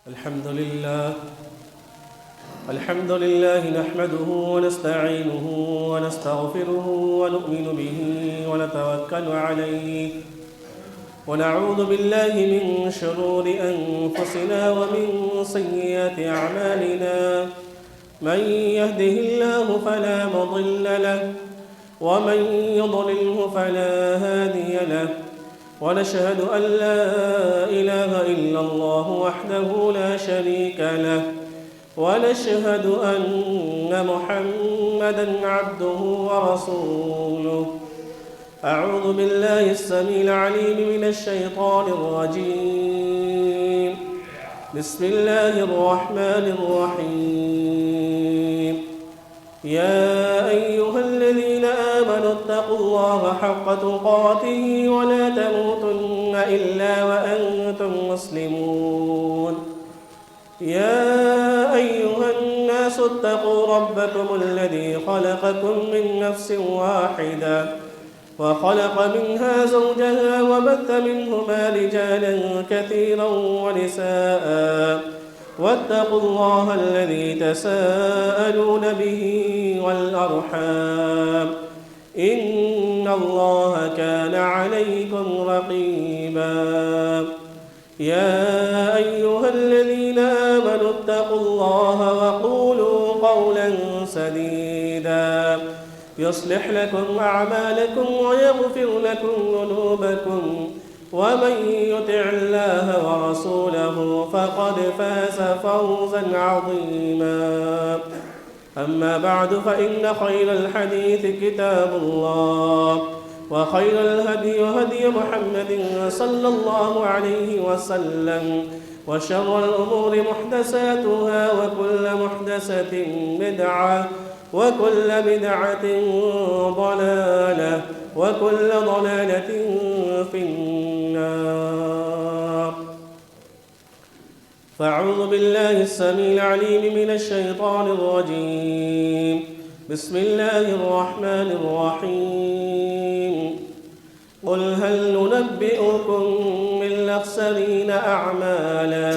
الحمد لله نحمده ونستعينه ونستغفره ونؤمن به ونتوكل عليه ونعوذ بالله من شرور أنفسنا ومن سيئات أعمالنا. من يهده الله فلا مضل له ومن يضلله فلا هادي له، ونشهد أن لا إله إلا الله وحده لا شريك له، ونشهد أن محمدًا عبده ورسوله. أعوذ بالله السميع العليم من الشيطان الرجيم. بسم الله الرحمن الرحيم. يا أيها الذين آمنوا اتقوا الله حق تقاته ولا تموتن إلا وأنتم مسلمون. يا أيها الناس اتقوا ربكم الذي خلقكم من نفس واحدة وخلق منها زوجها وبث منهما رجالا كثيرا ونساء، واتقوا الله الذي تساءلون به والأرحام، إن الله كان عليكم رقيبا. يا أيها الذين آمنوا اتقوا الله وقولوا قولا سديدا يصلح لكم أعمالكم ويغفر لكم ذنوبكم، ومن يطع الله ورسوله فقد فاز فوزا عظيما. أما بعد، فإن خير الحديث كتاب الله، وخير الهدي هدي محمد صلى الله عليه وسلم، وشر الأمور محدثاتها، وكل محدثة بدعة، وكل بدعة ضلالة، وكل ضلالة في النار. فأعوذ بالله السميع العليم من الشيطان الرجيم. بسم الله الرحمن الرحيم. قل هل ننبئكم بالأخسرين أعمالا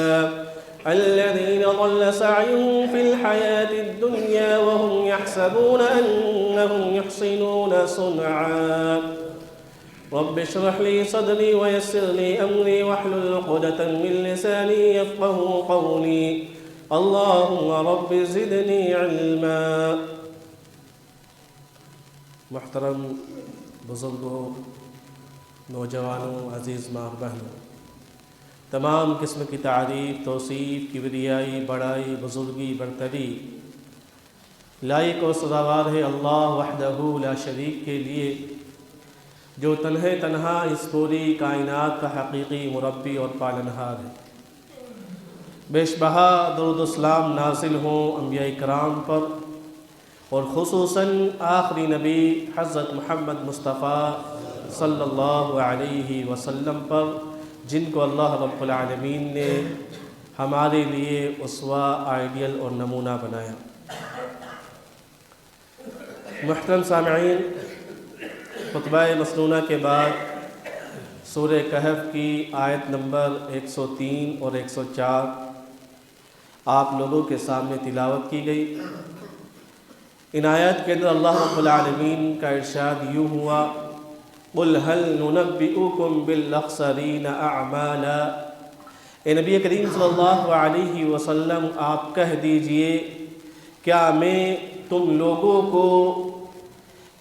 الذين ضل سعيهم في الحياة الدنيا وهم يحسبون أنهم يحسنون صنعا. رب اشرح لي صدري ويسر لي أمري واحلل عقدة من لساني يفقهوا قولي. اللهم رب زدني علما. محترم بزرگوں، نوجوانوں، عزیز ماں بہنوں، تمام قسم کی تعریف، توصیف، کبریائی، بڑائی، بزرگی، برتری لائق و سزاوار ہے اللہ وحدہ لا شریک کے لیے، جو تنہا اس پوری کائنات کا حقیقی مربی اور پالنہار ہے۔ بیش بہا درود و سلام نازل ہوں انبیاء کرام پر، اور خصوصاً آخری نبی حضرت محمد مصطفیٰ صلی اللہ علیہ وسلم پر، جن کو اللہ رب العالمین نے ہمارے لیے اسوہ، آئیڈیل اور نمونہ بنایا۔ محترم سامعین، خطبہ مسنونہ کے بعد سورہ کہف کی آیت نمبر 103 اور 104 آپ لوگوں کے سامنے تلاوت کی گئی۔ ان آیات کے اندر اللہ رب العالمین کا ارشاد یوں ہوا: قل هل ننبئكم بالاخسرین اعمالا۔ اے نبی کریم صلی اللہ علیہ وسلم، آپ کہہ دیجئے، کیا میں تم لوگوں کو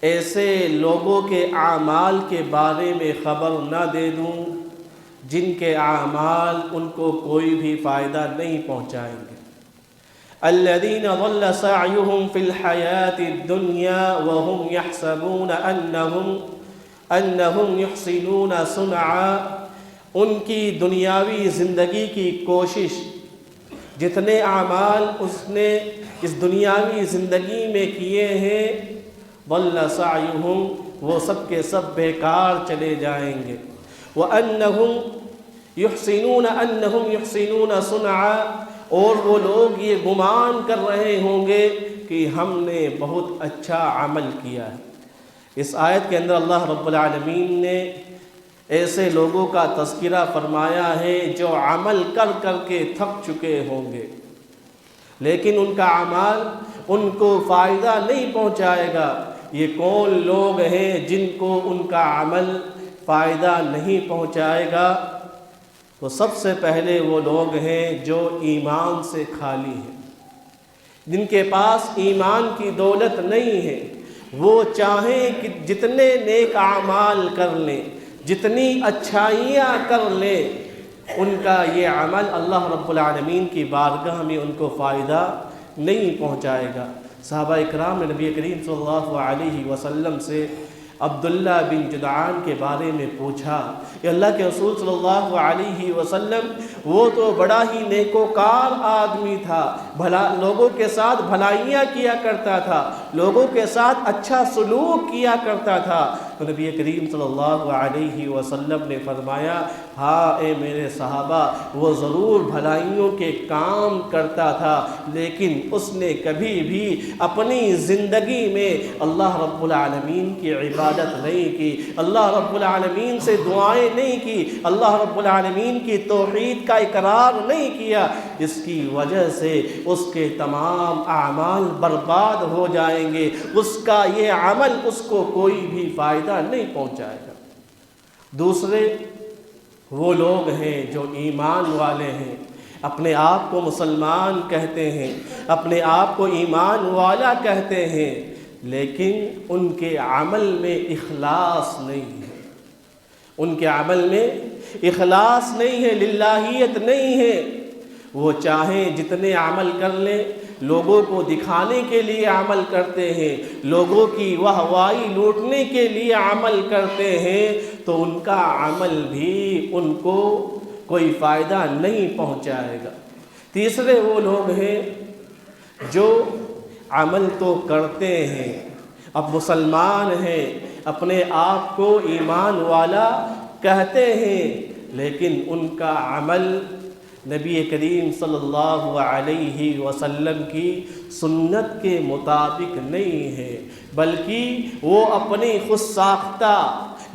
ایسے لوگوں کے اعمال کے بارے میں خبر نہ دے دوں جن کے اعمال ان کو کوئی بھی فائدہ نہیں پہنچائیں گے؟ الذین ضل سعیہم فی الحیاۃ الدنیا وہم یحسبون انہم یحسنون صنعا۔ ان کی دنیاوی زندگی کی کوشش، جتنے اعمال اس نے اس دنیاوی زندگی میں کیے ہیں، ضل سعیہم، وہ سب کے سب بیکار چلے جائیں گے۔ وانہم یحسنون صنعا، اور وہ لوگ یہ گمان کر رہے ہوں گے کہ ہم نے بہت اچھا عمل کیا ہے۔ اس آیت کے اندر اللہ رب العالمین نے ایسے لوگوں کا تذکرہ فرمایا ہے جو عمل کر کر کے تھک چکے ہوں گے، لیکن ان کا عمل ان کو فائدہ نہیں پہنچائے گا۔ یہ کون لوگ ہیں جن کو ان کا عمل فائدہ نہیں پہنچائے گا؟ تو سب سے پہلے وہ لوگ ہیں جو ایمان سے خالی ہیں، جن کے پاس ایمان کی دولت نہیں ہے۔ وہ چاہیں کہ جتنے نیک اعمال کر لیں، جتنی اچھائیاں کر لیں، ان کا یہ عمل اللہ رب العالمین کی بارگاہ میں ان کو فائدہ نہیں پہنچائے گا۔ صحابہ اکرام نے نبی کریم صلی اللہ علیہ وسلم سے عبداللہ بن جدعان کے بارے میں پوچھا کہ اللہ کے رسول صلی اللہ علیہ وسلم وہ تو بڑا ہی نیکوکار آدمی تھا، لوگوں کے ساتھ بھلائیاں کیا کرتا تھا، لوگوں کے ساتھ اچھا سلوک کیا کرتا تھا۔ تو نبی کریم صلی اللہ علیہ وسلم نے فرمایا، ہاں اے میرے صحابہ، وہ ضرور بھلائیوں کے کام کرتا تھا، لیکن اس نے کبھی بھی اپنی زندگی میں اللہ رب العالمین کی عبادت نہیں کی، اللہ رب العالمین سے دعائیں نہیں کی، اللہ رب العالمین کی توحید کا اقرار نہیں کیا۔ اس کی وجہ سے اس کے تمام اعمال برباد ہو جائیں گے، اس کا یہ عمل اس کو کوئی بھی فائدہ نہیں پہنچائے گا۔ دوسرے وہ لوگ ہیں جو ایمان والے ہیں، اپنے آپ کو مسلمان کہتے ہیں، اپنے آپ کو ایمان والا کہتے ہیں، لیکن ان کے عمل میں اخلاص نہیں ہے، ان کے عمل میں اخلاص نہیں ہے، للہیت نہیں ہے۔ وہ چاہیں جتنے عمل کر لیں، لوگوں کو دکھانے کے لیے عمل کرتے ہیں، لوگوں کی واہوائی لوٹنے کے لیے عمل کرتے ہیں، تو ان کا عمل بھی ان کو کوئی فائدہ نہیں پہنچائے گا۔ تیسرے وہ لوگ ہیں جو عمل تو کرتے ہیں، اب مسلمان ہیں، اپنے آپ کو ایمان والا کہتے ہیں، لیکن ان کا عمل نبی کریم صلی اللہ علیہ وسلم کی سنت کے مطابق نہیں ہے، بلکہ وہ اپنی خود ساختہ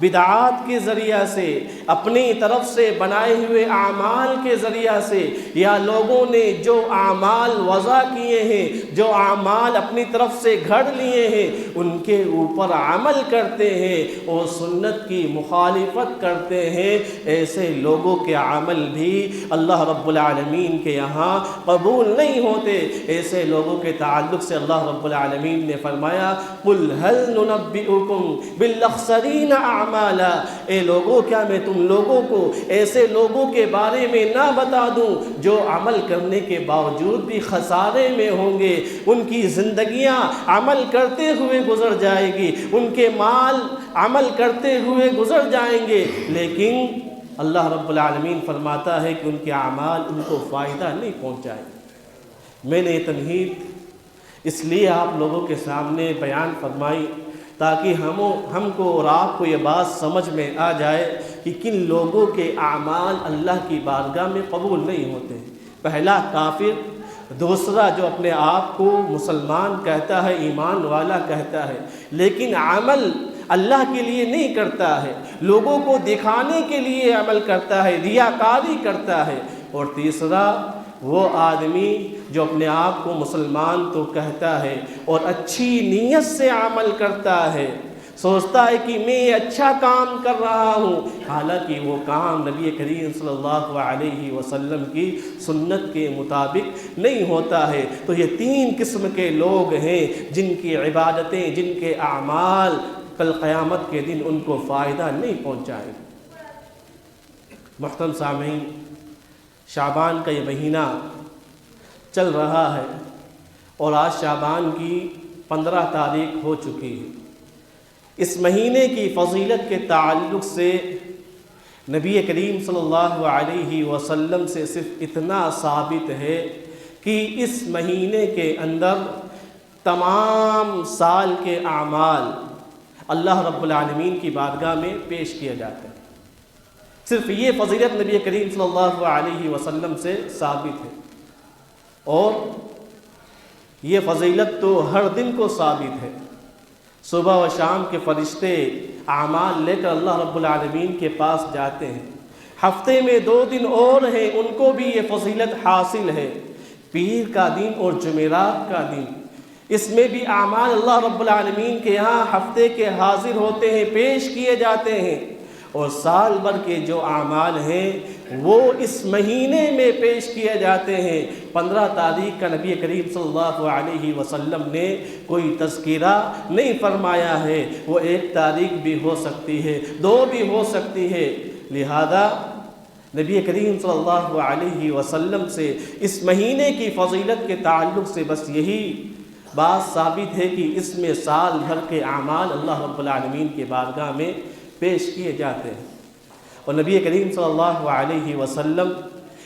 بدعات کے ذریعہ سے، اپنی طرف سے بنائے ہوئے اعمال کے ذریعہ سے، یا لوگوں نے جو اعمال وضع کیے ہیں، جو اعمال اپنی طرف سے گھڑ لیے ہیں، ان کے اوپر عمل کرتے ہیں اور سنت کی مخالفت کرتے ہیں۔ ایسے لوگوں کے عمل بھی اللہ رب العالمین کے یہاں قبول نہیں ہوتے۔ ایسے لوگوں کے تعلق سے اللہ رب العالمین نے فرمایا، قُلْ هَلْ نُنَبِّئُكُمْ بِالْأَخْسَرِينَ أَعْمَالًا، اے لوگوں کیا میں تم لوگوں کو ایسے لوگوں کے بارے میں نہ بتا دوں جو عمل کرنے کے باوجود بھی خسارے میں ہوں گے، ان کی زندگیاں عمل کرتے ہوئے گزر جائے گی، ان کے مال عمل کرتے ہوئے گزر جائیں گے، لیکن اللہ رب العالمین فرماتا ہے کہ ان کے اعمال ان کو فائدہ نہیں پہنچائے۔ میں نے یہ تمہید اس لیے آپ لوگوں کے سامنے بیان فرمائی تاکہ ہم کو اور آپ کو یہ بات سمجھ میں آ جائے کہ کن لوگوں کے اعمال اللہ کی بارگاہ میں قبول نہیں ہوتے۔ پہلا کافر، دوسرا جو اپنے آپ کو مسلمان کہتا ہے، ایمان والا کہتا ہے، لیکن عمل اللہ کے لیے نہیں کرتا ہے، لوگوں کو دکھانے کے لیے عمل کرتا ہے، ریاکاری کرتا ہے۔ اور تیسرا وہ آدمی جو اپنے آپ کو مسلمان تو کہتا ہے اور اچھی نیت سے عمل کرتا ہے، سوچتا ہے کہ میں اچھا کام کر رہا ہوں، حالانکہ وہ کام نبی کریم صلی اللہ علیہ وسلم کی سنت کے مطابق نہیں ہوتا ہے۔ تو یہ تین قسم کے لوگ ہیں جن کی عبادتیں، جن کے اعمال کل قیامت کے دن ان کو فائدہ نہیں پہنچائے گا۔ محترم سامعین، شعبان کا یہ مہینہ چل رہا ہے اور آج شعبان کی 15 تاریخ ہو چکی ہے۔ اس مہینے کی فضیلت کے تعلق سے نبی کریم صلی اللہ علیہ وسلم سے صرف اتنا ثابت ہے کہ اس مہینے کے اندر تمام سال کے اعمال اللہ رب العالمین کی بارگاہ میں پیش کیا جاتا ہے۔ صرف یہ فضیلت نبی کریم صلی اللہ علیہ وسلم سے ثابت ہے، اور یہ فضیلت تو ہر دن کو ثابت ہے۔ صبح و شام کے فرشتے اعمال لے کر اللہ رب العالمین کے پاس جاتے ہیں۔ ہفتے میں 2 دن اور ہیں، ان کو بھی یہ فضیلت حاصل ہے، پیر کا دن اور جمعرات کا دن، اس میں بھی اعمال اللہ رب العالمین کے یہاں ہفتے کے حاضر ہوتے ہیں، پیش کیے جاتے ہیں، اور سال بھر کے جو اعمال ہیں وہ اس مہینے میں پیش کیے جاتے ہیں۔ 15 تاریخ کا نبی کریم صلی اللہ علیہ وسلم نے کوئی تذکرہ نہیں فرمایا ہے، وہ 1 تاریخ بھی ہو سکتی ہے، 2 بھی ہو سکتی ہے، لہذا نبی کریم صلی اللہ علیہ وسلم سے اس مہینے کی فضیلت کے تعلق سے بس یہی بات ثابت ہے کہ اس میں سال بھر کے اعمال اللہ رب العالمین کے بارگاہ میں پیش کیے جاتے ہیں۔ اور نبی کریم صلی اللہ علیہ وسلم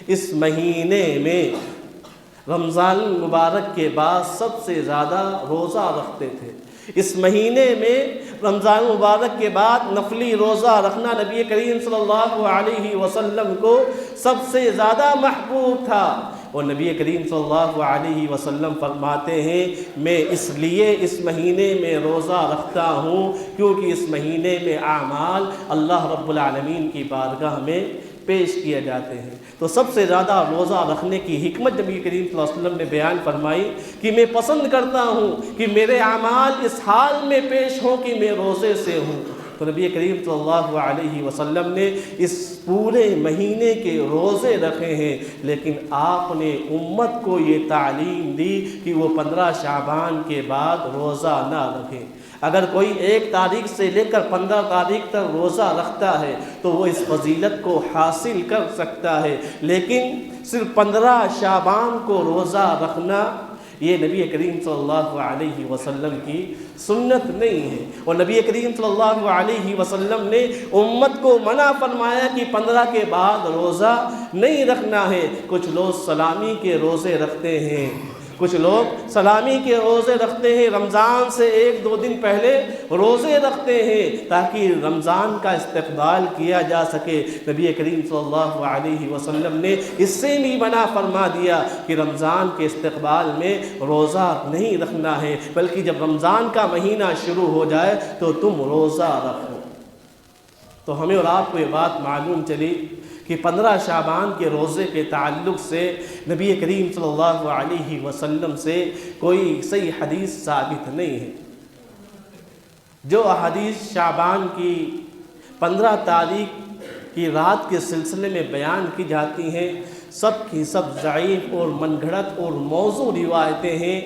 اس مہینے میں رمضان المبارک کے بعد سب سے زیادہ روزہ رکھتے تھے۔ اس مہینے میں رمضان مبارک کے بعد نفلی روزہ رکھنا نبی کریم صلی اللہ علیہ وسلم کو سب سے زیادہ محبوب تھا، اور نبی کریم صلی اللہ علیہ وسلم فرماتے ہیں میں اس لیے اس مہینے میں روزہ رکھتا ہوں کیونکہ اس مہینے میں اعمال اللہ رب العالمین کی بارگاہ میں پیش کیے جاتے ہیں۔ تو سب سے زیادہ روزہ رکھنے کی حکمت نبی کریم صلی اللہ علیہ وسلم نے بیان فرمائی کہ میں پسند کرتا ہوں کہ میرے اعمال اس حال میں پیش ہوں کہ میں روزے سے ہوں۔ تو نبی کریم صلی اللہ علیہ وسلم نے اس پورے مہینے کے روزے رکھے ہیں، لیکن آپ نے امت کو یہ تعلیم دی کہ وہ 15 شعبان کے بعد روزہ نہ رکھیں۔ اگر کوئی 1 تاریخ سے لے کر 15 تاریخ تک روزہ رکھتا ہے تو وہ اس فضیلت کو حاصل کر سکتا ہے، لیکن صرف 15 شعبان کو روزہ رکھنا یہ نبی کریم صلی اللہ علیہ وسلم کی سنت نہیں ہے، اور نبی کریم صلی اللہ علیہ وسلم نے امت کو منع فرمایا کہ 15 کے بعد روزہ نہیں رکھنا ہے۔ کچھ لوگ سلامی کے روزے رکھتے ہیں، کچھ لوگ سلامی کے روزے رکھتے ہیں، رمضان سے 1-2 دن پہلے روزے رکھتے ہیں تاکہ رمضان کا استقبال کیا جا سکے۔ نبی کریم صلی اللہ علیہ وسلم نے اس سے بھی منع فرما دیا کہ رمضان کے استقبال میں روزہ نہیں رکھنا ہے، بلکہ جب رمضان کا مہینہ شروع ہو جائے تو تم روزہ رکھو۔ تو ہمیں اور آپ کو یہ بات معلوم چلی کہ 15 شعبان کے روزے کے تعلق سے نبی کریم صلی اللہ علیہ وسلم سے کوئی صحیح حدیث ثابت نہیں ہے۔ جو احادیث شعبان کی 15 تاریخ کی رات کے سلسلے میں بیان کی جاتی ہیں سب کی سب ضعیف اور من گھڑت اور موضوع روایتیں ہیں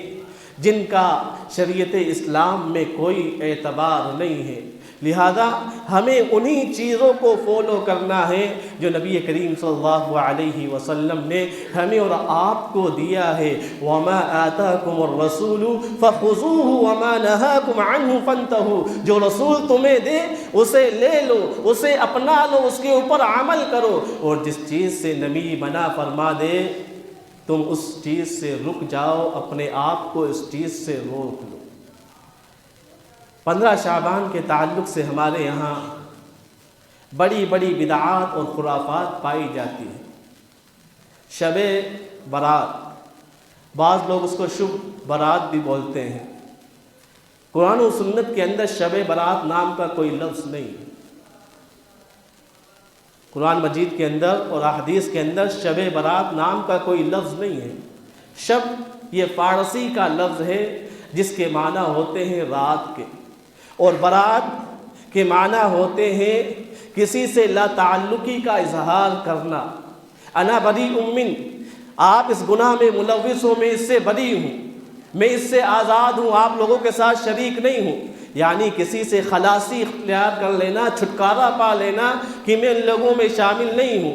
جن کا شریعت اسلام میں کوئی اعتبار نہیں ہے، لہذا ہمیں انہی چیزوں کو فالو کرنا ہے جو نبی کریم صلی اللہ علیہ وسلم نے ہمیں اور آپ کو دیا ہے۔ وَمَا آتَاكُمُ الرَّسُولُ فَخُذُوهُ وَمَا نَهَاكُمْ عَنْهُ فَانْتَهُوا، جو رسول تمہیں دے اسے لے لو، اسے اپنا لو، اس کے اوپر عمل کرو، اور جس چیز سے نبی منع فرما دے تم اس چیز سے رک جاؤ، اپنے آپ کو اس چیز سے روک لو۔ 15 شعبان کے تعلق سے ہمارے یہاں بڑی بڑی بدعات اور خرافات پائی جاتی ہیں۔ شب برات، بعض لوگ اس کو شب برات بھی بولتے ہیں۔ قرآن و سنت کے اندر شب برات نام کا کوئی لفظ نہیں، قرآن مجید کے اندر اور احادیث کے اندر شب برات نام کا کوئی لفظ نہیں ہے۔ شب یہ فارسی کا لفظ ہے جس کے معنی ہوتے ہیں رات کے، اور برات کے معنی ہوتے ہیں کسی سے لا تعلقی کا اظہار کرنا۔ انا بریء من، آپ اس گناہ میں ملوث ہو، میں اس سے بری ہوں، میں اس سے آزاد ہوں، آپ لوگوں کے ساتھ شریک نہیں ہوں، یعنی کسی سے خلاصی اختیار کر لینا، چھٹکارا پا لینا کہ میں ان لوگوں میں شامل نہیں ہوں۔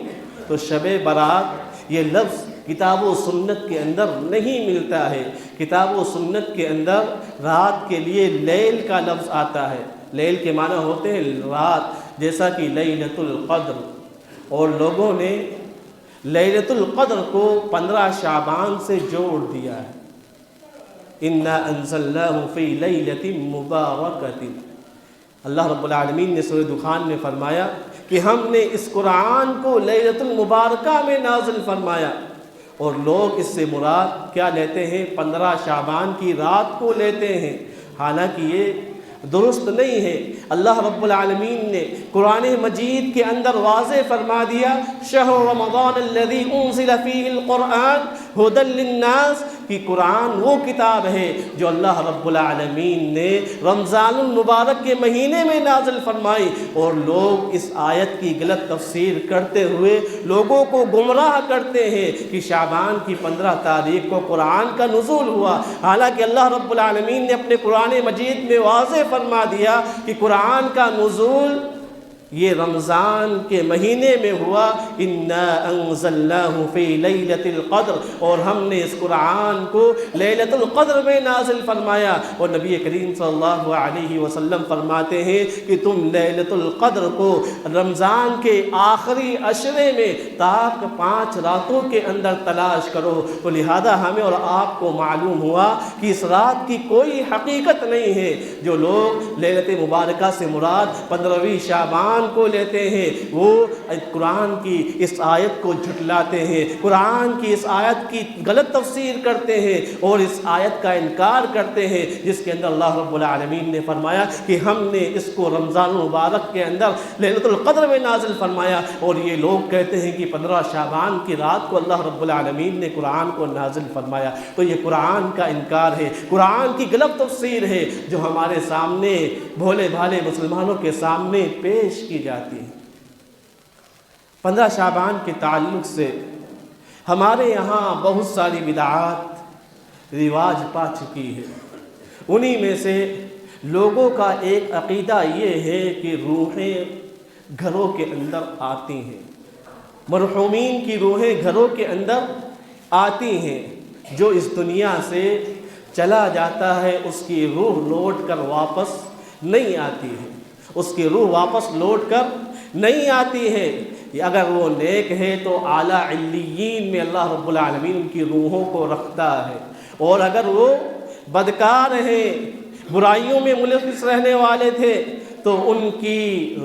تو شب برات یہ لفظ کتاب و سنت کے اندر نہیں ملتا ہے۔ کتاب و سنت کے اندر رات کے لیے لیل کا لفظ آتا ہے، لیل کے معنی ہوتے ہیں رات، جیسا کہ لیلۃ القدر، اور لوگوں نے لیلۃ القدر کو 15 شعبان سے جوڑ دیا ہے۔ اِنَّا أَنزَلْنَاهُ فِي لَيْلَةٍ مُبَارَكَةٍ، اللہ رب العالمین نے سورہ دخان میں فرمایا کہ ہم نے اس قرآن کو لیلۃ المبارکہ میں نازل فرمایا، اور لوگ اس سے مراد کیا لیتے ہیں؟ 15 شعبان کی رات کو لیتے ہیں، حالانکہ یہ درست نہیں ہے۔ اللہ رب العالمین نے قرآن مجید کے اندر واضح فرما دیا، شہر رمضان الذی انزل فیہ القرآن ھدی للناس، کہ قرآن وہ کتاب ہے جو اللہ رب العالمین نے رمضان المبارک کے مہینے میں نازل فرمائی، اور لوگ اس آیت کی غلط تفسیر کرتے ہوئے لوگوں کو گمراہ کرتے ہیں کہ شعبان کی 15 تاریخ کو قرآن کا نزول ہوا، حالانکہ اللہ رب العالمین نے اپنے قرآن مجید میں واضح فرما دیا کہ قرآن کا نزول یہ رمضان کے مہینے میں ہوا، اِنَّا أَنزَلْنَاهُ فِي لَيْلَةِ الْقَدْرِ، اور ہم نے اس قرآن کو لیلۃ القدر میں نازل فرمایا۔ اور نبی کریم صلی اللہ علیہ وسلم فرماتے ہیں کہ تم لیلۃ القدر کو رمضان کے آخری عشرے میں تاک 5 راتوں کے اندر تلاش کرو۔ تو لہذا ہمیں اور آپ کو معلوم ہوا کہ اس رات کی کوئی حقیقت نہیں ہے۔ جو لوگ لیلۃ مبارکہ سے مراد 15ویں شعبان کو لیتے ہیں، وہ قرآن کی اس آیت کو جھٹلاتے ہیں، قرآن کی اس آیت کی غلط تفسیر کرتے ہیں اور اس آیت کا انکار کرتے ہیں جس کے اندر اللہ رب العالمین نے فرمایا کہ ہم نے اس کو رمضان المبارک کے اندر لیلۃ القدر میں نازل فرمایا، اور یہ لوگ کہتے ہیں کہ 15 شعبان کی رات کو اللہ رب العالمین نے قرآن کو نازل فرمایا۔ تو یہ قرآن کا انکار ہے، قرآن کی غلط تفسیر ہے جو ہمارے سامنے بھولے بھالے مسلمانوں کے سامنے پیش کی جاتی ہے۔ 15 شعبان کے تعلق سے ہمارے یہاں بہت ساری بدعات رواج پا چکی ہے۔ انہی میں سے لوگوں کا ایک عقیدہ یہ ہے کہ روحیں گھروں کے اندر آتی ہیں، مرحومین کی روحیں گھروں کے اندر آتی ہیں۔ جو اس دنیا سے چلا جاتا ہے اس کی روح لوٹ کر واپس نہیں آتی ہے، اس کی روح واپس لوٹ کر نہیں آتی ہے۔ اگر وہ نیک ہے تو اعلیٰ علیین میں اللہ رب العالمین ان کی روحوں کو رکھتا ہے، اور اگر وہ بدکار ہیں، برائیوں میں ملوث رہنے والے تھے، تو ان کی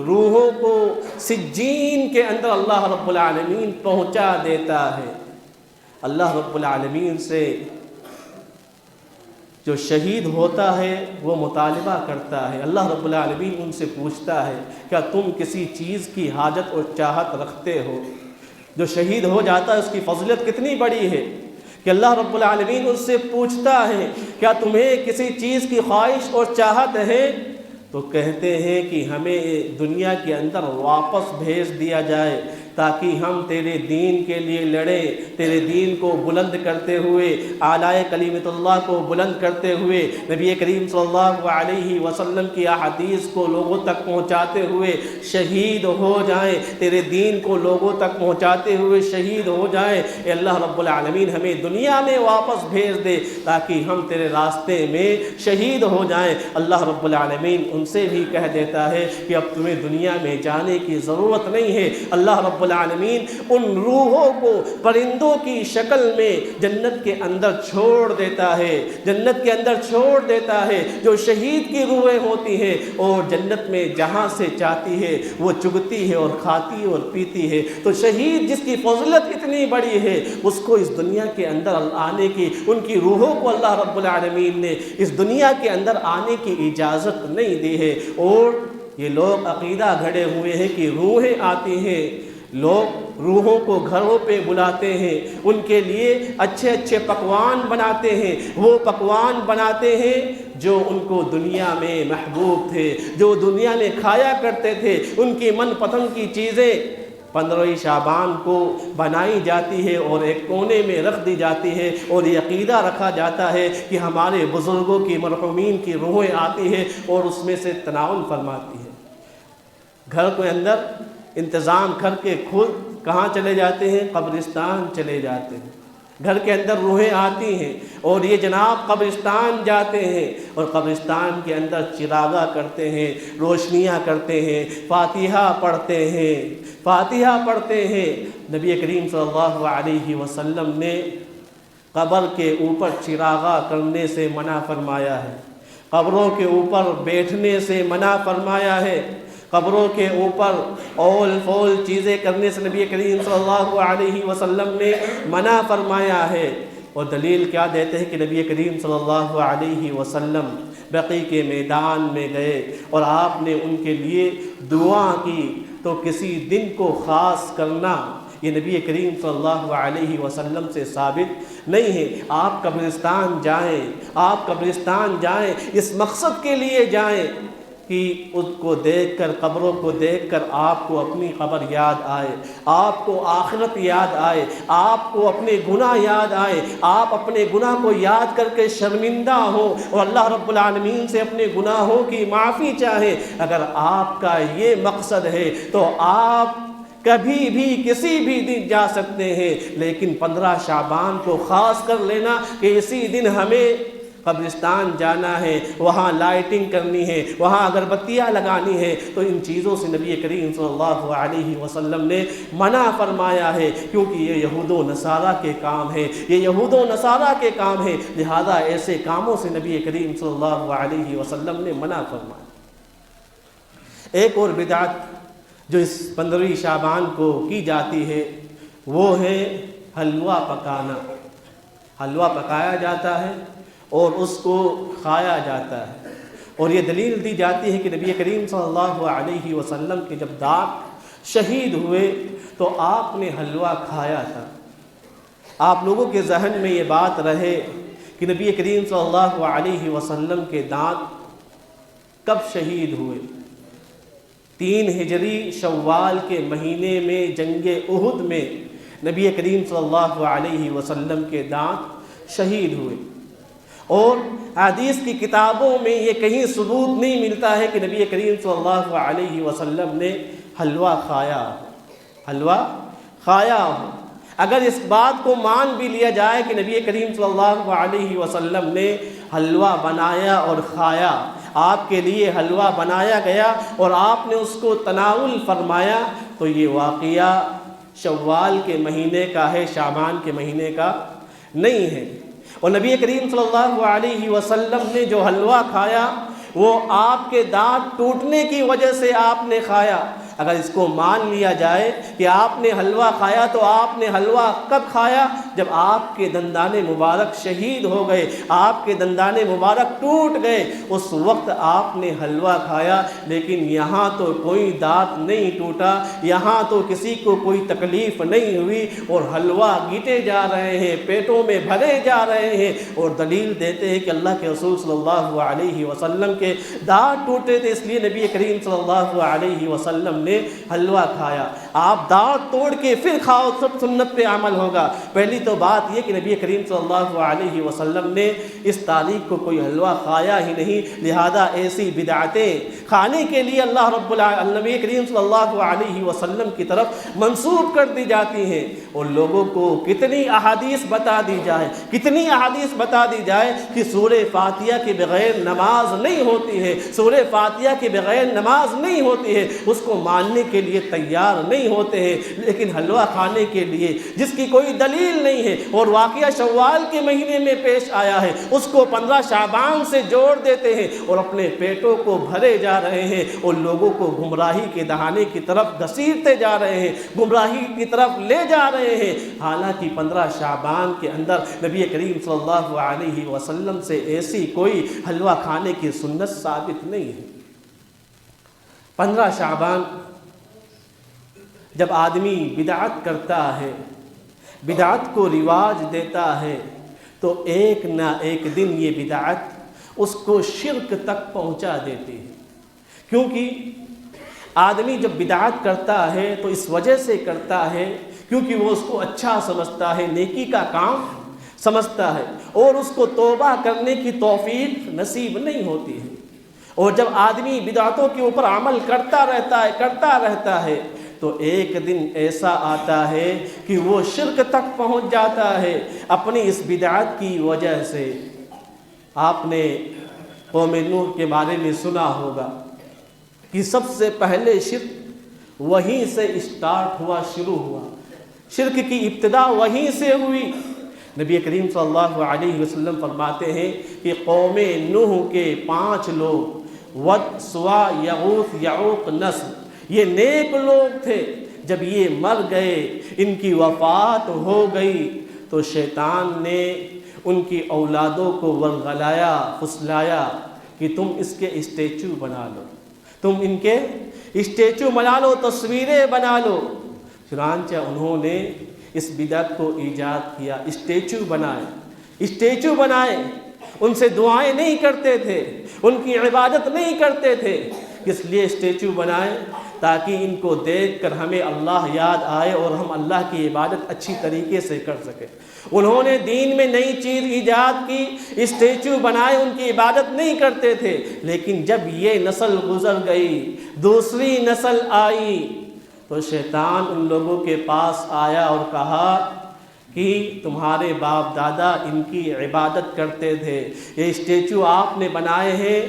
روحوں کو سجین کے اندر اللہ رب العالمین پہنچا دیتا ہے۔ اللہ رب العالمین سے جو شہید ہوتا ہے وہ مطالبہ کرتا ہے، اللہ رب العالمین ان سے پوچھتا ہے کیا تم کسی چیز کی حاجت اور چاہت رکھتے ہو؟ جو شہید ہو جاتا ہے اس کی فضیلت کتنی بڑی ہے کہ اللہ رب العالمین ان سے پوچھتا ہے کیا تمہیں کسی چیز کی خواہش اور چاہت ہے؟ تو کہتے ہیں کہ ہمیں دنیا کے اندر واپس بھیج دیا جائے تاکہ ہم تیرے دین کے لیے لڑیں، تیرے دین کو بلند کرتے ہوئے، اعلیٰ کلمت اللہ کو بلند کرتے ہوئے، نبی کریم صلی اللہ علیہ وسلم کی احادیث کو لوگوں تک پہنچاتے ہوئے شہید ہو جائیں، تیرے دین کو لوگوں تک پہنچاتے ہوئے شہید ہو جائیں۔ اے اللہ رب العالمین ہمیں دنیا میں واپس بھیج دے تاکہ ہم تیرے راستے میں شہید ہو جائیں۔ اللہ رب العالمین ان سے بھی کہہ دیتا ہے کہ اب تمہیں دنیا میں جانے کی ضرورت نہیں ہے۔ اللہ رب العالمین ان روحوں کو پرندوں کی شکل میں جنت کے اندر چھوڑ دیتا ہے، جنت کے اندر چھوڑ دیتا ہے، جو شہید کی روحیں ہوتی ہیں، اور جنت میں جہاں سے چاہتی ہے وہ چگتی ہے اور کھاتی اور پیتی ہے۔ تو شہید جس کی فضیلت اتنی بڑی ہے اس کو اس دنیا کے اندر آنے کی، ان کی روحوں کو اللہ رب العالمین نے اس دنیا کے اندر آنے کی اجازت نہیں دی ہے۔ اور یہ لوگ عقیدہ گھڑے ہوئے ہیں کہ روحیں آتی ہیں، لوگ روحوں کو گھروں پہ بلاتے ہیں، ان کے لیے اچھے اچھے پکوان بناتے ہیں، وہ پکوان بناتے ہیں جو ان کو دنیا میں محبوب تھے، جو دنیا میں کھایا کرتے تھے، ان کی من پسند کی چیزیں 15 شعبان کو بنائی جاتی ہے اور ایک کونے میں رکھ دی جاتی ہے، اور یہ عقیدہ رکھا جاتا ہے کہ ہمارے بزرگوں کی مرحومین کی روحیں آتی ہیں اور اس میں سے تناول فرماتی ہے۔ گھر کے اندر انتظام کر کے خود کہاں چلے جاتے ہیں؟ قبرستان چلے جاتے ہیں۔ گھر کے اندر روحیں آتی ہیں اور یہ جناب قبرستان جاتے ہیں اور قبرستان کے اندر چراغاں کرتے ہیں، روشنیاں کرتے ہیں، فاتحہ پڑھتے ہیں، فاتحہ پڑھتے ہیں۔ نبی کریم صلی اللہ علیہ وسلم نے قبر کے اوپر چراغاں کرنے سے منع فرمایا ہے، قبروں کے اوپر بیٹھنے سے منع فرمایا ہے، قبروں کے اوپر اول فول چیزیں کرنے سے نبی کریم صلی اللہ علیہ وسلم نے منع فرمایا ہے۔ اور دلیل کیا دیتے ہیں کہ نبی کریم صلی اللہ علیہ وسلم بقیع کے میدان میں گئے اور آپ نے ان کے لیے دعا کی، تو کسی دن کو خاص کرنا یہ نبی کریم صلی اللہ علیہ وسلم سے ثابت نہیں ہے۔ آپ قبرستان جائیں اس مقصد کے لیے جائیں کہ اس کو دیکھ کر، قبروں کو دیکھ کر آپ کو اپنی قبر یاد آئے، آپ کو آخرت یاد آئے، آپ کو اپنے گناہ یاد آئے، آپ اپنے گناہ کو یاد کر کے شرمندہ ہو اور اللہ رب العالمین سے اپنے گناہوں کی معافی چاہیں۔ اگر آپ کا یہ مقصد ہے تو آپ کبھی بھی کسی بھی دن جا سکتے ہیں، لیکن 15 شعبان کو خاص کر لینا کہ اسی دن ہمیں قبرستان جانا ہے، وہاں لائٹنگ کرنی ہے، وہاں اگربتیاں لگانی ہے، تو ان چیزوں سے نبی کریم صلی اللہ علیہ وسلم نے منع فرمایا ہے، کیونکہ یہ یہود و نصارہ کے کام ہے، لہذا ایسے کاموں سے نبی کریم صلی اللہ علیہ وسلم نے منع فرمایا۔ ایک اور بدعت جو اس 15 شعبان کو کی جاتی ہے وہ ہے حلوہ پکانا۔ حلوہ پکایا جاتا ہے اور اس کو کھایا جاتا ہے، اور یہ دلیل دی جاتی ہے کہ نبی کریم صلی اللہ علیہ وسلم کے جب داغ شہید ہوئے تو آپ نے حلوہ کھایا تھا۔ آپ لوگوں کے ذہن میں یہ بات رہے کہ نبی کریم صلی اللہ علیہ وسلم کے دانت کب شہید ہوئے؟ 3 ہجری شوال کے مہینے میں جنگ احد میں نبی کریم صلی اللہ علیہ وسلم کے دانت شہید ہوئے، اور حدیث کی کتابوں میں یہ کہیں ثبوت نہیں ملتا ہے کہ نبی کریم صلی اللہ علیہ وسلم نے حلوہ کھایا ہو۔ اگر اس بات کو مان بھی لیا جائے کہ نبی کریم صلی اللہ علیہ وسلم نے حلوہ بنایا اور کھایا، آپ کے لیے حلوہ بنایا گیا اور آپ نے اس کو تناول فرمایا، تو یہ واقعہ شوال کے مہینے کا ہے، شعبان کے مہینے کا نہیں ہے۔ اور نبی کریم صلی اللہ علیہ وسلم نے جو حلوہ کھایا وہ آپ کے دانت ٹوٹنے کی وجہ سے آپ نے کھایا۔ اگر اس کو مان لیا جائے کہ آپ نے حلوہ کھایا تو آپ نے حلوہ کب کھایا؟ جب آپ کے دندان مبارک شہید ہو گئے، آپ کے دندان مبارک ٹوٹ گئے، اس وقت آپ نے حلوہ کھایا۔ لیکن یہاں تو کوئی دانت نہیں ٹوٹا، یہاں تو کسی کو کوئی تکلیف نہیں ہوئی، اور حلوہ گیٹے جا رہے ہیں، پیٹوں میں بھرے جا رہے ہیں، اور دلیل دیتے ہیں کہ اللہ کے رسول صلی اللہ علیہ وسلم کے دانت ٹوٹے تھے، اس لیے نبی کریم صلی اللہ علیہ وسلم نے حلوہ کھایا۔ آپ دانت توڑ کے پھر کھاؤ، سب سنت پہ عمل ہوگا۔ پہلی تو بات یہ کہ نبی کریم صلی اللہ علیہ وسلم نے اس تاریخ کو کوئی حلوہ کھایا ہی نہیں، لہذا ایسی بدعتیں کھانے کے لیے نبی کریم صلی اللہ علیہ وسلم کی طرف منسوب کر دی جاتی ہیں، اور لوگوں کو کتنی احادیث بتا دی جائے کہ سورہ فاتحہ کے بغیر نماز نہیں ہوتی ہے، سورہ فاتحہ کے بغیر نماز نہیں ہوتی ہے، اس کو ماننے کے لیے تیار نہیں ہوتے ہیں، لیکن حلوہ کھانے کے لیے جس کی کوئی دلیل نہیں ہے اور واقعہ شوال کے مہینے میں پیش آیا ہے، اس کو 15 شعبان سے جوڑ دیتے ہیں اور اپنے پیٹوں کو بھرے جا رہے ہیں، اور لوگوں کو گمراہی کے دہانے کی طرف گھسیٹتے جا رہے ہیں، گمراہی کی طرف لے جا رہے ہیں۔ حالانکہ 15 شعبان کے اندر نبی کریم صلی اللہ علیہ وسلم سے ایسی کوئی حلوہ کھانے کی سنت ثابت نہیں ہے۔ 15 شعبان جب آدمی بدعت کرتا ہے، بدعت کو رواج دیتا ہے، تو ایک نہ ایک دن یہ بدعت اس کو شرک تک پہنچا دیتی ہے، کیونکہ آدمی جب بدعت کرتا ہے تو اس وجہ سے کرتا ہے کیونکہ وہ اس کو اچھا سمجھتا ہے، نیکی کا کام سمجھتا ہے، اور اس کو توبہ کرنے کی توفیق نصیب نہیں ہوتی ہے۔ اور جب آدمی بدعتوں کے اوپر عمل کرتا رہتا ہے تو ایک دن ایسا آتا ہے کہ وہ شرک تک پہنچ جاتا ہے اپنی اس بدعت کی وجہ سے۔ آپ نے قوم نوح کے بارے میں سنا ہوگا کہ سب سے پہلے شرک وہیں سے شروع ہوا، شرک کی ابتدا وہیں سے ہوئی۔ نبی کریم صلی اللہ علیہ وسلم فرماتے ہیں کہ قوم نوح کے 5 لوگ، ود، سوا، یغوث، یعوق، نسر، یہ نیک لوگ تھے۔ جب یہ مر گئے، ان کی وفات ہو گئی، تو شیطان نے ان کی اولادوں کو ورغلایا، پھسلایا کہ تم اس کے اسٹیچو بنا لو، تم ان کے اسٹیچو بنا لو، تصویریں بنا لو۔ چنانچہ انہوں نے اس بدعت کو ایجاد کیا، اسٹیچو بنائے، ان سے دعائیں نہیں کرتے تھے، ان کی عبادت نہیں کرتے تھے۔ کس لیے اسٹیچو بنائے؟ تاکہ ان کو دیکھ کر ہمیں اللہ یاد آئے اور ہم اللہ کی عبادت اچھی طریقے سے کر سکیں۔ انہوں نے دین میں نئی چیز ایجاد کی، اسٹیچو بنائے، ان کی عبادت نہیں کرتے تھے۔ لیکن جب یہ نسل گزر گئی، دوسری نسل آئی، تو شیطان ان لوگوں کے پاس آیا اور کہا کہ تمہارے باپ دادا ان کی عبادت کرتے تھے، یہ اسٹیچو آپ نے بنائے ہیں،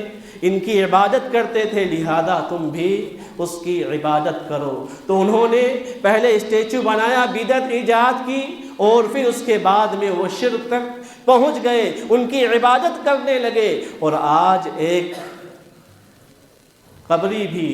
ان کی عبادت کرتے تھے، لہذا تم بھی اس کی عبادت کرو۔ تو انہوں نے پہلے اسٹیچو بنایا، بدعت ایجاد کی، اور پھر اس کے بعد میں وہ شرک تک پہنچ گئے، ان کی عبادت کرنے لگے۔ اور آج ایک قبری بھی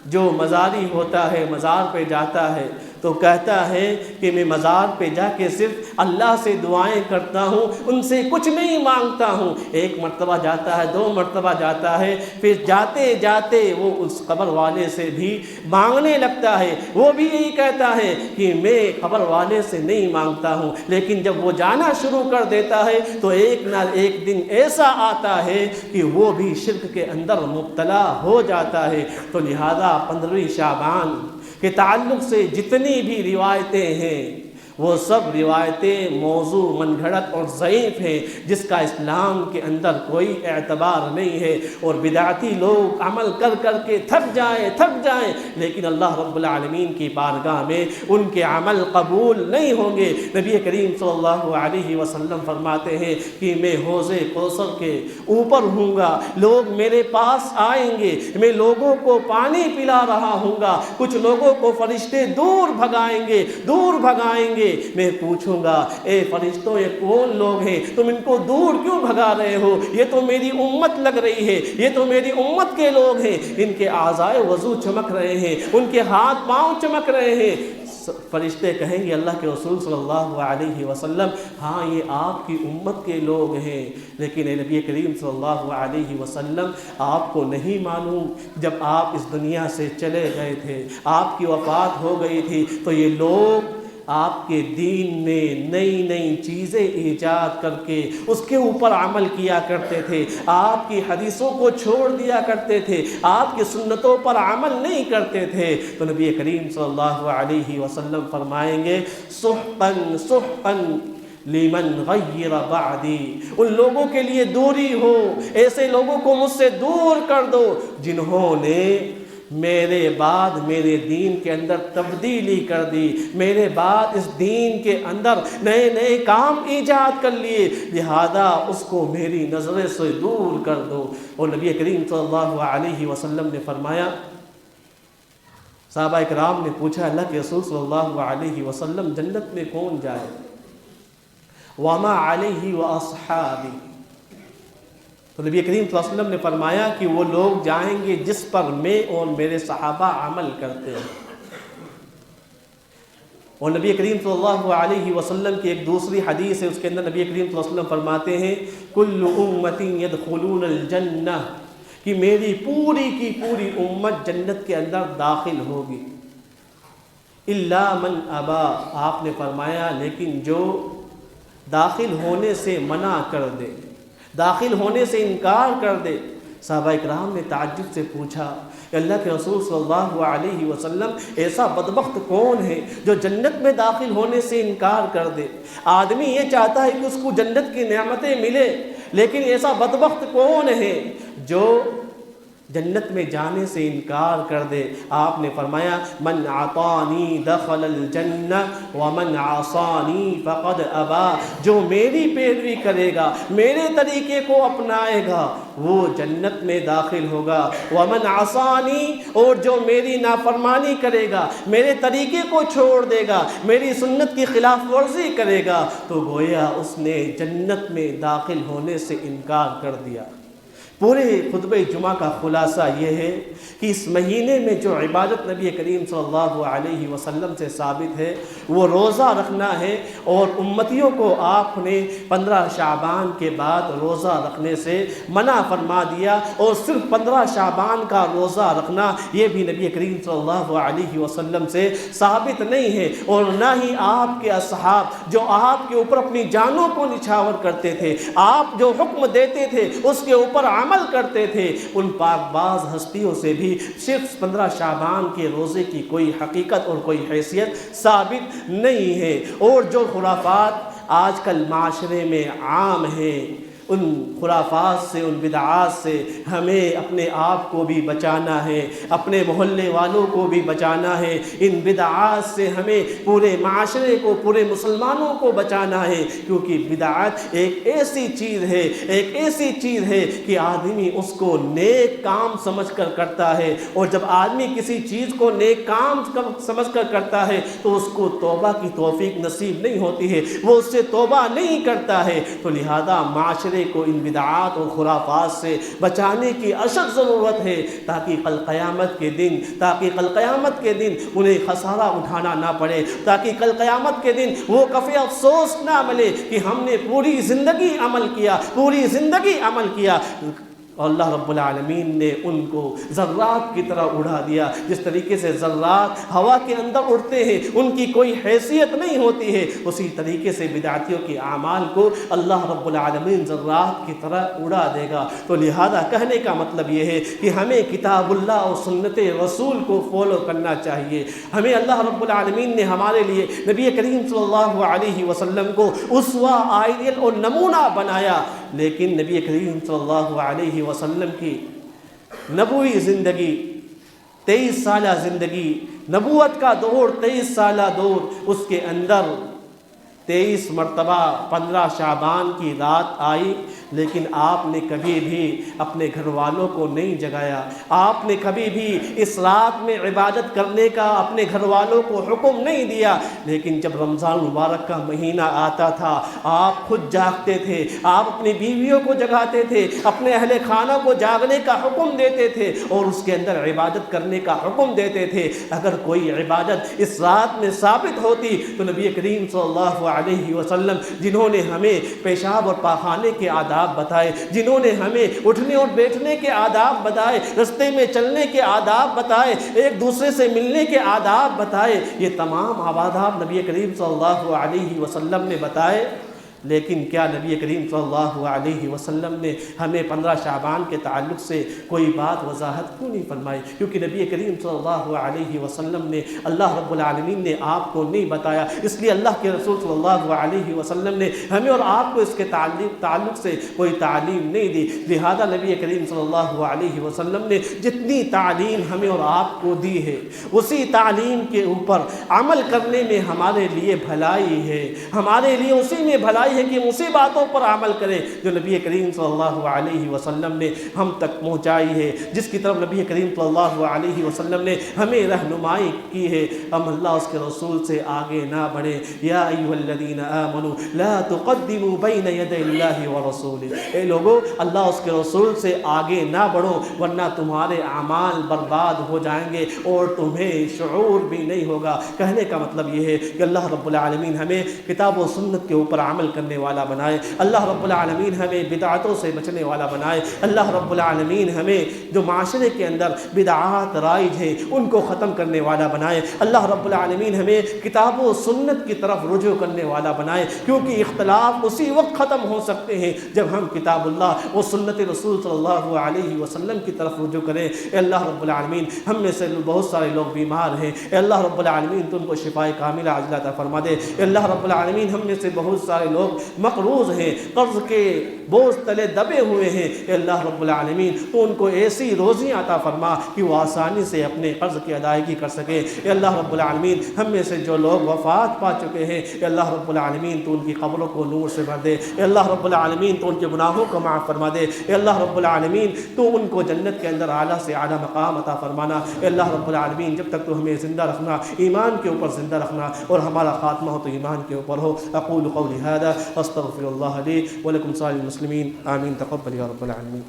جو مزاری ہوتا ہے، مزار پہ جاتا ہے تو کہتا ہے کہ میں مزار پہ جا کے صرف اللہ سے دعائیں کرتا ہوں، ان سے کچھ نہیں مانگتا ہوں۔ ایک مرتبہ جاتا ہے، 2 مرتبہ جاتا ہے، پھر جاتے جاتے وہ اس قبر والے سے بھی مانگنے لگتا ہے۔ وہ بھی یہی کہتا ہے کہ میں قبر والے سے نہیں مانگتا ہوں، لیکن جب وہ جانا شروع کر دیتا ہے تو ایک نہ ایک دن ایسا آتا ہے کہ وہ بھی شرک کے اندر مبتلا ہو جاتا ہے۔ تو لہذا 15 شعبان کے تعلق سے جتنی بھی روایتیں ہیں وہ سب روایتیں موضوع، من گھڑت اور ضعیف ہیں، جس کا اسلام کے اندر کوئی اعتبار نہیں ہے۔ اور بدعتی لوگ عمل کر کر کے تھک جائیں، لیکن اللہ رب العالمین کی بارگاہ میں ان کے عمل قبول نہیں ہوں گے۔ نبی کریم صلی اللہ علیہ وسلم فرماتے ہیں کہ میں حوض کوثر کے اوپر ہوں گا، لوگ میرے پاس آئیں گے، میں لوگوں کو پانی پلا رہا ہوں گا، کچھ لوگوں کو فرشتے دور بھگائیں گے، میں پوچھوں گا اے فرشتوں یہ کون لوگ ہیں، تم ان کو دور کیوں بھگا رہے ہو؟ یہ تو میری امت لگ رہی ہے، یہ تو میری امت کے لوگ ہیں، ان کے اعضائے وضو چمک رہے ہیں، ان کے ہاتھ پاؤں چمک رہے ہیں۔ فرشتے کہیں گے اللہ کے رسول صلی اللہ علیہ وسلم ہاں یہ آپ کی امت کے لوگ ہیں، لیکن اے نبی کریم صلی اللہ علیہ وسلم آپ کو نہیں معلوم جب آپ اس دنیا سے چلے گئے تھے، آپ کی وفات ہو گئی تھی، تو یہ لوگ آپ کے دین میں نئی چیزیں ایجاد کر کے اس کے اوپر عمل کیا کرتے تھے، آپ کی حدیثوں کو چھوڑ دیا کرتے تھے، آپ کی سنتوں پر عمل نہیں کرتے تھے۔ تو نبی کریم صلی اللہ علیہ وسلم فرمائیں گے سحقاً سحقاً لمن غیر بعدی، ان لوگوں کے لیے دوری ہو، ایسے لوگوں کو مجھ سے دور کر دو جنہوں نے میرے بعد میرے دین کے اندر تبدیلی کر دی، میرے بعد اس دین کے اندر نئے کام ایجاد کر لیے، لہذا اس کو میری نظر سے دور کر دو۔ اور نبی کریم صلی اللہ علیہ وسلم نے فرمایا، صحابہ اکرام نے پوچھا اللہ کے رسول صلی اللہ علیہ وسلم جنت میں کون جائے؟ وما علیہ واصحابی، تو نبی کریم صلی اللہ علیہ وسلم نے فرمایا کہ وہ لوگ جائیں گے جس پر میں اور میرے صحابہ عمل کرتے ہیں۔ اور نبی کریم صلی اللہ علیہ وسلم کی ایک دوسری حدیث ہے، اس کے اندر نبی کریم صلی اللہ علیہ وسلم فرماتے ہیں کل امتی یدخلون الجنہ، کہ میری پوری کی پوری امت جنت کے اندر داخل ہوگی، الا من ابا، آپ نے فرمایا لیکن جو داخل ہونے سے منع کر دے، داخل ہونے سے انکار کر دے۔ صحابہ اکرام نے تعجب سے پوچھا کہ اللہ کے رسول صلی اللہ علیہ وسلم ایسا بدبخت کون ہے جو جنت میں داخل ہونے سے انکار کر دے؟ آدمی یہ چاہتا ہے کہ اس کو جنت کی نعمتیں ملے، لیکن ایسا بدبخت کون ہے جو جنت میں جانے سے انکار کر دے؟ آپ نے فرمایا من عطانی دخل الجنہ ومن عصانی فقد ابا، جو میری پیروی کرے گا، میرے طریقے کو اپنائے گا وہ جنت میں داخل ہوگا، ومن عصانی، اور جو میری نافرمانی کرے گا، میرے طریقے کو چھوڑ دے گا، میری سنت کی خلاف ورزی کرے گا، تو گویا اس نے جنت میں داخل ہونے سے انکار کر دیا۔ پورے خطبہ جمعہ کا خلاصہ یہ ہے کہ اس مہینے میں جو عبادت نبی کریم صلی اللہ علیہ وسلم سے ثابت ہے وہ روزہ رکھنا ہے، اور امتیوں کو آپ نے 15 شعبان کے بعد روزہ رکھنے سے منع فرما دیا، اور صرف 15 شعبان کا روزہ رکھنا یہ بھی نبی کریم صلی اللہ علیہ وسلم سے ثابت نہیں ہے، اور نہ ہی آپ کے اصحاب جو آپ کے اوپر اپنی جانوں کو نچھاور کرتے تھے، آپ جو حکم دیتے تھے اس کے اوپر عمل کرتے تھے، ان پاک باز ہستیوں سے بھی صرف 15 شعبان کے روزے کی کوئی حقیقت اور کوئی حیثیت ثابت نہیں ہے۔ اور جو خرافات آج کل معاشرے میں عام ہیں، ان خرافات سے، ان بدعات سے ہمیں اپنے آپ کو بھی بچانا ہے، اپنے محلے والوں کو بھی بچانا ہے۔ ان بدعات سے ہمیں پورے معاشرے کو، پورے مسلمانوں کو بچانا ہے، کیونکہ بدعات ایک ایسی چیز ہے، ایک ایسی چیز ہے کہ آدمی اس کو نیک کام سمجھ کر کرتا ہے، اور جب آدمی کسی چیز کو نیک کام سمجھ کر کرتا ہے تو اس کو توبہ کی توفیق نصیب نہیں ہوتی ہے، وہ اس سے توبہ نہیں کرتا ہے۔ تو لہذا معاشرے کو ان بدعات اور خرافات سے بچانے کی اشد ضرورت ہے، تاکہ کل قیامت کے دن انہیں خسارہ اٹھانا نہ پڑے، تاکہ کل قیامت کے دن وہ کفِ افسوس نہ ملے کہ ہم نے پوری زندگی عمل کیا، اور اللہ رب العالمین نے ان کو ذرات کی طرح اڑا دیا۔ جس طریقے سے ذرات ہوا کے اندر اڑتے ہیں، ان کی کوئی حیثیت نہیں ہوتی ہے، اسی طریقے سے بدعتیوں کے اعمال کو اللہ رب العالمین ذرات کی طرح اڑا دے گا۔ تو لہذا کہنے کا مطلب یہ ہے کہ ہمیں کتاب اللہ اور سنت رسول کو فالو کرنا چاہیے۔ ہمیں اللہ رب العالمین نے ہمارے لیے نبی کریم صلی اللہ علیہ وسلم کو اسوہ، آئیڈیل اور نمونہ بنایا، لیکن نبی کریم صلی اللہ علیہ وسلم کی نبوی زندگی، 23 سالہ زندگی، نبوت کا دور 23 سالہ دور، اس کے اندر 23 مرتبہ 15 شعبان کی رات آئی، لیکن آپ نے کبھی بھی اپنے گھر والوں کو نہیں جگایا، آپ نے کبھی بھی اس رات میں عبادت کرنے کا اپنے گھر والوں کو حکم نہیں دیا، لیکن جب رمضان مبارک کا مہینہ آتا تھا آپ خود جاگتے تھے، آپ اپنی بیویوں کو جگاتے تھے، اپنے اہل خانہ کو جاگنے کا حکم دیتے تھے، اور اس کے اندر عبادت کرنے کا حکم دیتے تھے۔ اگر کوئی عبادت اس رات میں ثابت ہوتی تو نبی کریم صلی اللہ علیہ وسلم، جنہوں نے ہمیں پیشاب اور پاخانے کے آداب بتائے، جنہوں نے ہمیں اٹھنے اور بیٹھنے کے آداب بتائے، رستے میں چلنے کے آداب بتائے، ایک دوسرے سے ملنے کے آداب بتائے، یہ تمام آداب نبی کریم صلی اللہ علیہ وسلم نے بتائے، لیکن کیا نبی کریم صلی اللہ علیہ وسلم نے ہمیں 15 شعبان کے تعلق سے کوئی بات وضاحت کیوں نہیں فرمائی؟ کیونکہ نبی کریم صلی اللہ علیہ وسلم نے، اللہ رب العالمین نے آپ کو نہیں بتایا، اس لیے اللہ کے رسول صلی اللہ علیہ وسلم نے ہمیں اور آپ کو اس کے تعلق سے کوئی تعلیم نہیں دی۔ لہذا نبی کریم صلی اللہ علیہ وسلم نے جتنی تعلیم ہمیں اور آپ کو دی ہے، اسی تعلیم کے اوپر عمل کرنے میں ہمارے لیے بھلائی ہے، ہمارے لیے اسی میں بھلائی ہے کہ اسی باتوں پر عمل کریں جو نبی کریم صلی اللہ علیہ وسلم نے ہم تک پہنچائی ہے، جس کی طرف نبی کریم صلی اللہ علیہ وسلم نے ہمیں رہنمائی کی ہے۔ ہم اللہ اس کے رسول سے آگے نہ بڑھیں۔ یا ایھا الذین آمنوا لا تقدموا بین یدی اللہ ورسولہ، اے لوگو اللہ اس کے رسول سے آگے نہ بڑھو، ورنہ تمہارے اعمال برباد ہو جائیں گے اور تمہیں شعور بھی نہیں ہوگا۔ کہنے کا مطلب یہ ہے کہ اللہ رب العالمین ہمیں کتاب و سنت کے اوپر عمل کرنے والا بنائے، اللہ رب العالمین ہمیں بدعتوں سے بچنے والا بنائے، اللہ رب العالمین ہمیں جو معاشرے کے اندر بدعات رائج ہیں ان کو ختم کرنے والا بنائے، اللہ رب العالمین ہمیں کتاب و سنت کی طرف رجوع کرنے والا بنائے، کیونکہ اختلاف اسی وقت ختم ہو سکتے ہیں جب ہم کتاب اللہ و سنت رسول صلی اللہ علیہ وسلم کی طرف رجوع کریں۔ اے اللہ رب العالمین ہم میں سے بہت سارے لوگ بیمار ہیں، اے اللہ رب العالمین تو ان کو شفائے کاملہ عاجلہ عطا فرما دے۔ اے اللہ رب العالمین ہم میں سے بہت سارے لوگ مقروض ہیں، قرض کے بوجھ تلے دبے ہوئے ہیں، اے اللہ رب العالمین تو ان کو ایسی روزیاں عطا فرما کہ وہ آسانی سے اپنے قرض کی ادائیگی کر سکے۔ اے اللہ رب العالمین ہم میں سے جو لوگ وفات پا چکے ہیں، اے اللہ رب العالمین تو ان کی قبروں کو نور سے بھر دے، اے اللہ رب العالمین تو ان کے گناہوں کو معاف فرما دے، اے اللہ رب العالمین تو ان کو جنت کے اندر اعلیٰ سے اعلیٰ مقام عطا فرمانا۔ اے اللہ رب العالمین جب تک تو ہمیں زندہ رکھنا، ایمان کے اوپر زندہ رکھنا، اور ہمارا خاتمہ ہو تو ایمان کے اوپر ہو۔ اقول قولی ھذا استغفر اللہ لی ولکم سائر المسلمین، آمین۔ تقبل یا رب العالمین۔